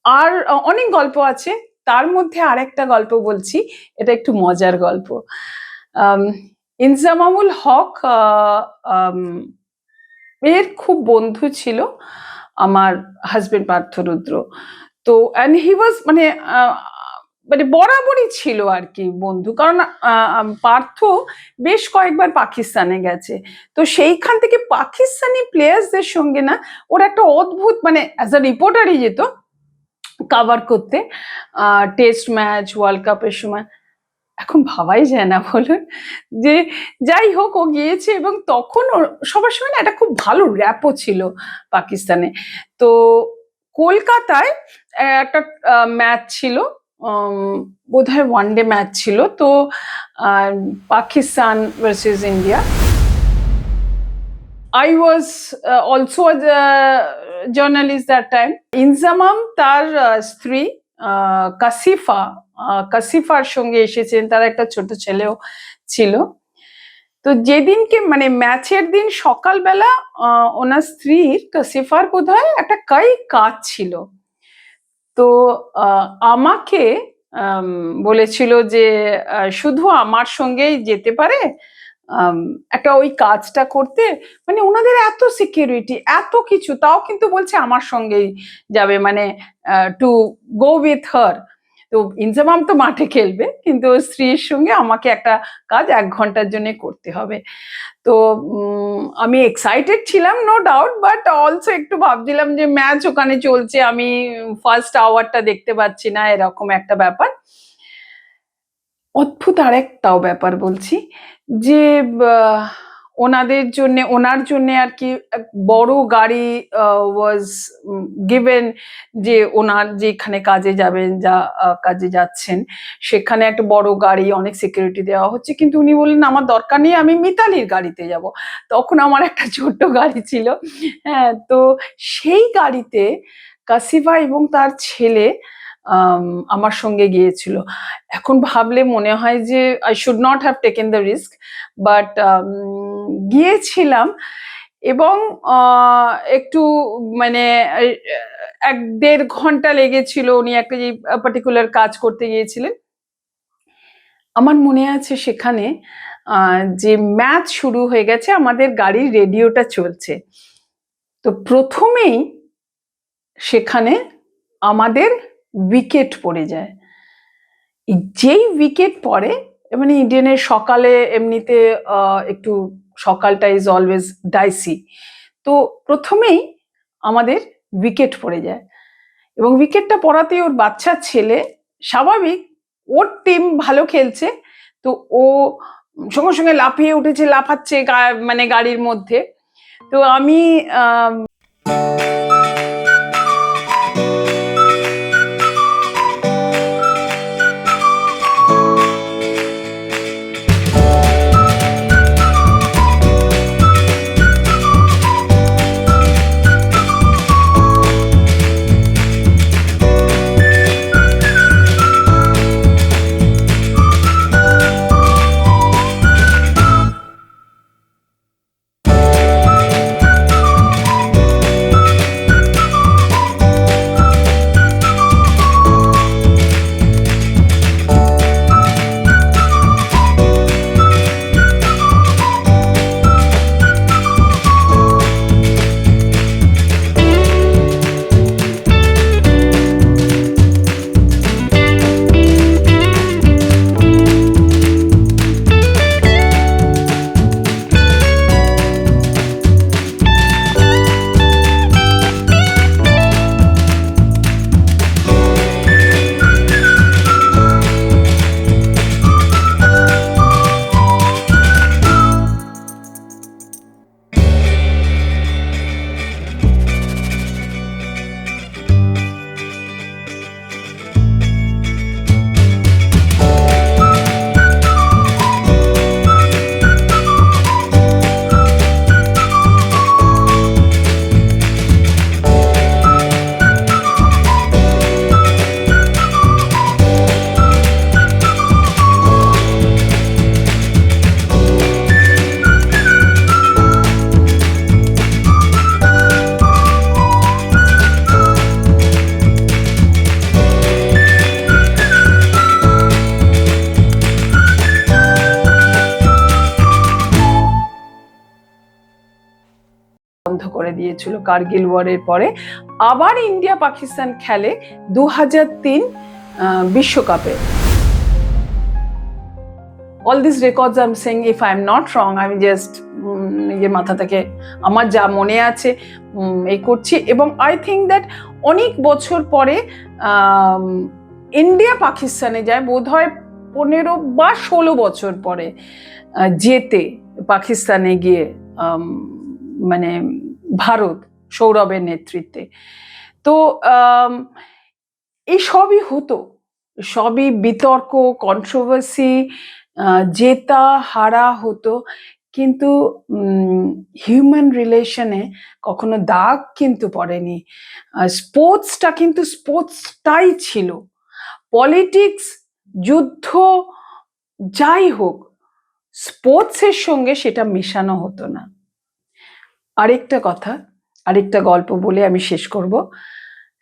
আর অনেক গল্প আছে, তার মধ্যে আরেকটা গল্প বলছি, এটা একটু মজার গল্প। ইনজামামুল হক এর খুব বন্ধু ছিল আমার হাজবেন্ড পার্থ রুদ্র। তো অ্যান্ড হি ওয়াজ মানে মানে বরাবরই ছিল আর কি বন্ধু, কারণ পার্থ বেশ কয়েকবার পাকিস্তানে গেছে। তো সেইখান থেকে পাকিস্তানি প্লেয়ার্সদের সঙ্গে না ওর একটা অদ্ভুত, মানে অ্যাজ আ রিপোর্টারই যেত কাভার করতে টেস্ট ম্যাচ, ওয়ার্ল্ড কাপের সময়। এখন ভাবাই যায় না বলুন, যে যাই হোক ও গিয়েছে, এবং তখন সবার সঙ্গে না একটা খুব ভালো র্যাপও ছিল পাকিস্তানে। তো কলকাতায় একটা ম্যাচ ছিল, বোধহয় ওয়ানডে ম্যাচ ছিল, তো Pakistan versus India. I was also a journalist that time. Inzamam তার স্ত্রী কাসিফার সঙ্গে এসেছেন, তার একটা ছোট ছেলেও ছিল। তো যেদিনকে মানে ম্যাচের দিন সকালবেলা ওনার স্ত্রীর কাসিফার বোধহয় একটা কাজ ছিল। তো আমাকে বলেছিল যে শুধু আমার সঙ্গেই যেতে পারে একটা ওই কাজটা করতে, মানে ওনাদের এত সিকিউরিটি এত কিছু, তাও কিন্তু বলছে আমার সঙ্গেই যাবে, মানে টু গো উইথ হার। তো ইনজামাম তো মাঠে খেলবে, কিন্তু স্ত্রীর সঙ্গে আমাকে একটা কাজ 1 ঘন্টার জন্য করতে হবে। তো আমি এক্সাইটেড ছিলাম নো ডাউট, বাট অলসো একটু ভাবছিলাম যে ম্যাচ ওখানে চলছে, আমি ফার্স্ট আওয়ারটা দেখতে পাচ্ছি না, এরকম একটা ব্যাপার। অদ্ভুত আরেকটাও ব্যাপার বলছি, যে ওনার জন্য আর কি বড় গাড়ি ওয়াজ গিভেন, যে ওনার যেখানে কাজে যাবেন, কাজে যাচ্ছেন সেখানে একটা বড় গাড়ি, অনেক সিকিউরিটি দেওয়া হচ্ছে, কিন্তু উনি বললেন আমার দরকার নেই, আমি মিতালির গাড়িতে যাব। তখন আমার একটা ছোট্ট গাড়ি ছিল, হ্যাঁ, তো সেই গাড়িতে কাসিফা এবং তার ছেলে আমার সঙ্গে গিয়েছিল। এখন ভাবলে মনে হয় যে I should not have taken the risk, but গিয়েছিলাম, এবং একটু মানে 1-1.5 ঘন্টা লেগেছিল, উনি একটা যে পার্টিকুলার কাজ করতে গিয়েছিলেন। আমার মনে আছে সেখানে যে ম্যাচ শুরু হয়ে গেছে, আমাদের গাড়ির রেডিওটা চলছে, তো প্রথমেই সেখানে আমাদের উইকেট পড়ে যায়। যেই উইকেট পড়ে, মানে ইন্ডিয়ানের সকালে এমনিতে একটু সকালটা ইজ অলওয়েজ ডাইসি, তো প্রথমেই আমাদের উইকেট পড়ে যায়, এবং উইকেটটা পড়াতেই ওর বাচ্চা ছেলে, স্বাভাবিক ওর টিম ভালো খেলছে, তো ও সঙ্গে সঙ্গে লাফিয়ে উঠেছে, লাফাচ্ছে মানে গাড়ির মধ্যে। তো আমি বন্ধ করে দিয়েছিল কার্গিল ওয়ারের পরে। আবার ইন্ডিয়া পাকিস্তান খেলে 2003 বিশ্বকাপে। All this records I am saying, if I am not wrong, আমি জাস্ট নিজের মাথা থেকে আমার যা মনে আছে এই করছি। এবং আই থিঙ্ক দ্যাট অনেক বছর পরে ইন্ডিয়া পাকিস্তানে যায়, বোধহয় 15 বা 16 বছর পরে যেতে পাকিস্তানে গিয়ে মানে ভারত সৌরভের নেতৃত্বে। তো এই সবই হতো, সবই বিতর্ক, কন্ট্রোভার্সি, জেতা হারা হতো, কিন্তু হিউম্যান রিলেশনে কখনো দাগ কিন্তু পড়েনি। স্পোর্টসটা কিন্তু স্পোর্টসটাই ছিল। পলিটিক্স, যুদ্ধ, যাই হোক, স্পোর্টসের সঙ্গে সেটা মেশানো হতো না। আরেকটা কথা, আরেকটা গল্প বলে আমি শেষ করব।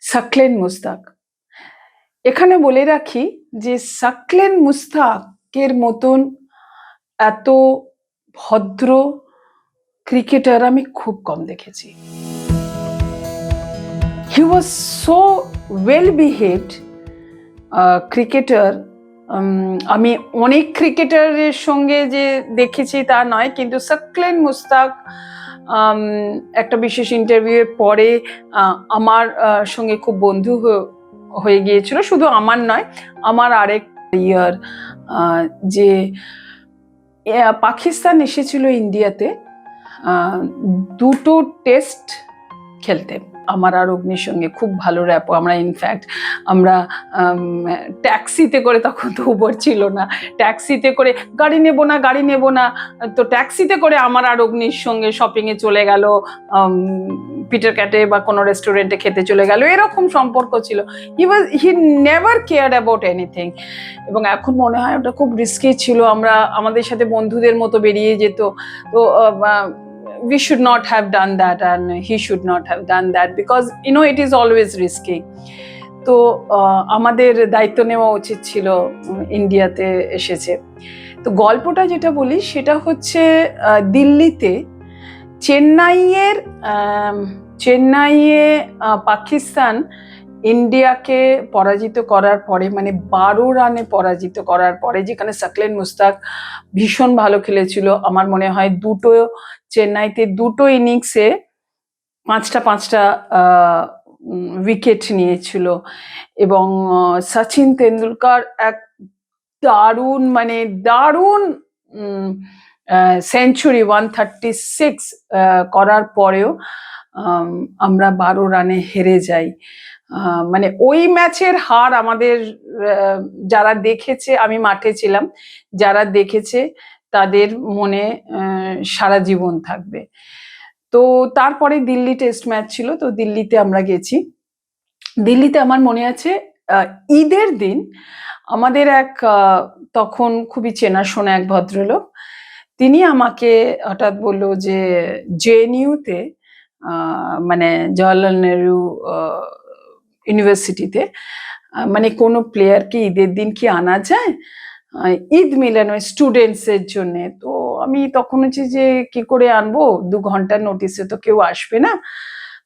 সাকলেন মুস্তাক, এখানে বলে রাখি যে সাকলেন মুস্তাকের মতন এত ভদ্র ক্রিকেটার আমি খুব কম দেখেছি। He was so well behaved cricketer. আমি অনেক ক্রিকেটারের সঙ্গে যে দেখেছি তা নয়, কিন্তু সাকলেন মুস্তাক একটা বিশেষ ইন্টারভিউয়ের পরে আমার সঙ্গে খুব বন্ধু হয়ে গিয়েছিল। শুধু আমার নয়, আমার আরেক ইয়ার যে পাকিস্তান এসেছিল ইন্ডিয়াতে 2টো টেস্ট খেলতে। আমার আর অগ্নির সঙ্গে খুব ভালো র্যাপো। আমরা ইনফ্যাক্ট আমরা ট্যাক্সিতে করে, তখন তো উবার ছিল না, ট্যাক্সিতে করে গাড়ি নেব না, তো ট্যাক্সিতে করে আমার আর অগ্নির সঙ্গে শপিংয়ে চলে গেল, পিটার ক্যাটে বা কোনো রেস্টুরেন্টে খেতে চলে গেল, এরকম সম্পর্ক ছিল। He never care about anything. এবং এখন মনে হয় ওটা খুব রিস্কি ছিল। আমাদের সাথে বন্ধুদের মতো বেরিয়ে যেত। তো we should not have done that and he should not have done that because it is always risky. তো আমাদের দায়িত্ব নেওয়া উচিত ছিল। ইন্ডিয়াতে এসেছে। তো গল্পটা যেটা বলি সেটা হচ্ছে দিল্লিতে চেন্নাইয়ে পাকিস্তান ইন্ডিয়াকে পরাজিত করার পরে, মানে 12 রানে পরাজিত করার পরে, যেখানে সাকলেন মুস্তাক ভীষণ ভালো খেলেছিল। আমার মনে হয় চেন্নাইতে 2টো ইনিংসে 5টা উইকেট নিয়েছিল। এবং সচিন তেন্ডুলকার এক দারুণ সেঞ্চুরি 136 করার পরেও আমরা 12 রানে হেরে যাই। মানে ওই ম্যাচের হার আমাদের যারা দেখেছে, আমি মাঠে ছিলাম, যারা দেখেছে তাদের মনে সারা জীবন থাকবে। তো তারপরে দিল্লি টেস্ট ম্যাচ ছিল, তো দিল্লিতে আমরা গেছি। দিল্লিতে আমার মনে আছে ঈদের দিন আমাদের এক তখন খুবই চেনাশোনা এক ভদ্রলোক, তিনি আমাকে হঠাৎ বললো যে জেএনইউতে মানে জওয়াহরলাল নেহরু ইউনিভার্সিটিতে মানে কোনো প্লেয়ারকে ঈদের দিন কি আনা যায়, ঈদ মিলানো স্টুডেন্টসের জন্য। তো আমি তখন হচ্ছে যে কি করে আনবো, 2 ঘন্টার নোটিসে তো কেউ আসবে না।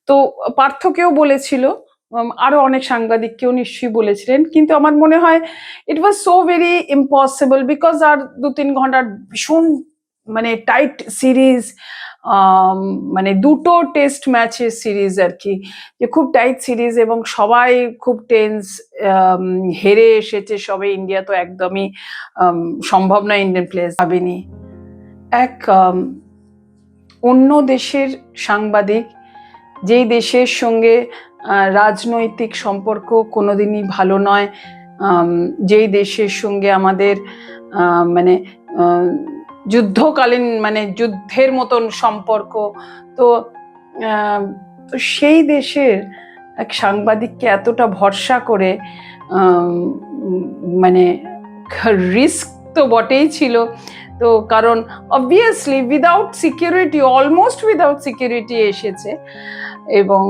তো পার্থকেও বলেছিল, আরো অনেক সাংবাদিককেও নিশ্চয়ই বলেছিলেন, কিন্তু আমার মনে হয় it was so very impossible because আর 2-3 ঘন্টার ভীষণ মানে টাইট সিরিজ, মানে 2টো টেস্ট ম্যাচের সিরিজ আর কি, যে খুব টাইট সিরিজ এবং সবাই খুব টেন্স, হেরে এসেছে সবে। ইন্ডিয়া তো একদমই সম্ভব নয় ইন্ডিয়ান প্লেয়ার্স ভাবেনি। এক অন্য দেশের সাংবাদিক, যেই দেশের সঙ্গে রাজনৈতিক সম্পর্ক কোনোদিনই ভালো নয়, যেই দেশের সঙ্গে আমাদের মানে যুদ্ধকালীন মানে যুদ্ধের মতন সম্পর্ক, তো সেই দেশের এক সাংবাদিককে এতটা ভরসা করে, মানে রিস্ক তো বটেই ছিল। তো কারণ obviously without security, almost without security এসেছে, এবং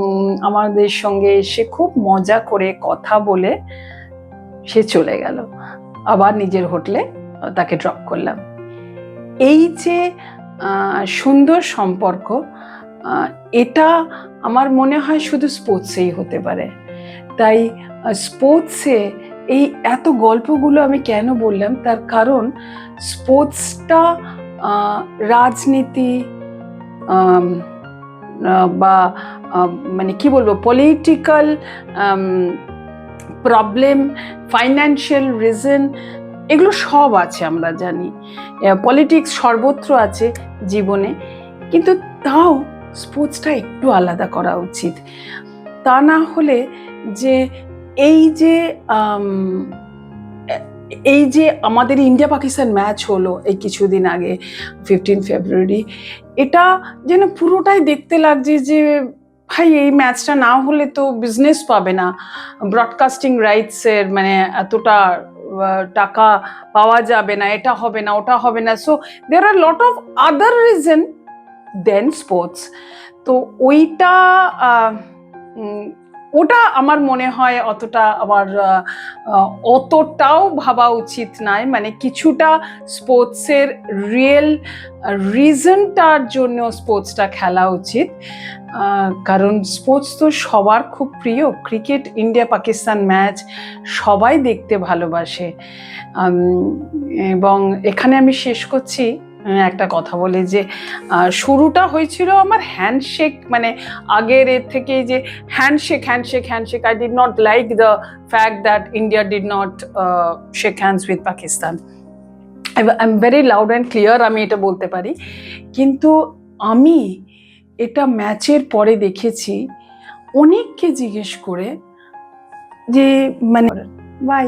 আমাদের সঙ্গে এসে খুব মজা করে কথা বলে সে চলে গেল। আবার নিজের হোটেলে তাকে ড্রপ করলাম। এই যে সুন্দর সম্পর্ক, এটা আমার মনে হয় শুধু স্পোর্টসেই হতে পারে। তাই স্পোর্টসে এই এত গল্পগুলো আমি কেন বললাম, তার কারণ স্পোর্টসটা রাজনীতি বা মানে কি বলবো, পলিটিক্যাল প্রবলেম, ফাইন্যান্সিয়াল রিজন, এগুলো সব আছে, আমরা জানি পলিটিক্স সর্বত্র আছে জীবনে, কিন্তু তাও স্পোর্টসটা একটু আলাদা করা উচিত। তা না হলে যে এই যে এই যে আমাদের ইন্ডিয়া পাকিস্তান ম্যাচ হলো এই কিছুদিন আগে 15 ফেব্রুয়ারি, এটা যেন পুরোটাই দেখতে লাগছে যে ভাই এই ম্যাচটা না হলে তো বিজনেস পাবে না, ব্রডকাস্টিং রাইটসের মানে এতটা টাকা পাওয়া যাবে না, এটা হবে না, ওটা হবে না। So there are lot of other reason than sports. তো ওইটা ওটা আমার মনে হয় অতটাও ভাবা উচিত নয়, মানে কিছুটা স্পোর্টসের রিয়েল রিজনটার জন্য স্পোর্টসটা খেলা উচিত। কারণ স্পোর্টস তো সবার খুব প্রিয়, ক্রিকেট ইন্ডিয়া পাকিস্তান ম্যাচ সবাই দেখতে ভালোবাসে। এবং এখানে আমি শেষ করছি একটা কথা বলে, যে শুরুটা হয়েছিল আমার হ্যান্ডশেক, মানে আগের এর থেকে যে handshake I did not like the fact that India did not shake hands with Pakistan. I am very loud and clear, আমি এটা বলতে পারি। কিন্তু আমি এটা ম্যাচের পরে দেখেছি অনেককে জিজ্ঞেস করে যে মানে বাই